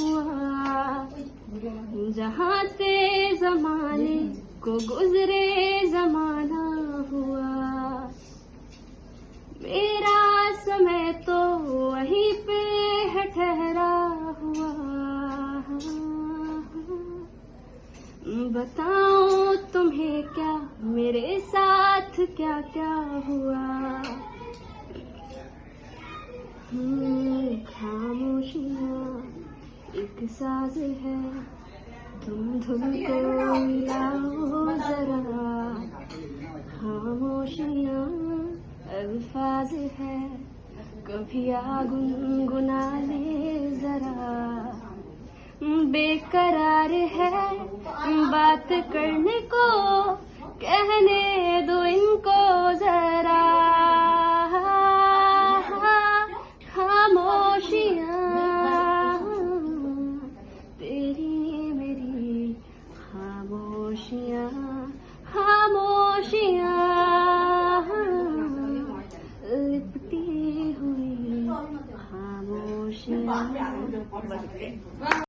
हुआ, जहाँ से जमाने को गुजरे जमाना हुआ। मेरा समय तो वहीं पे है ठहरा हुआ। बताऊं तुम्हें क्या मेरे साथ क्या क्या हुआ। खामोशियाँ एक साज है, तुम धुन को मिलाओ जरा। खामोशियाँ अल्फाज है, कभी आ गुनगुना ले जरा। बेकरार है बात करने को, कहने दो इनको जरा। खामोशियाँ तेरी मेरी, खामोशियाँ खामोशियाँ लिपटी हुई खामोशियाँ।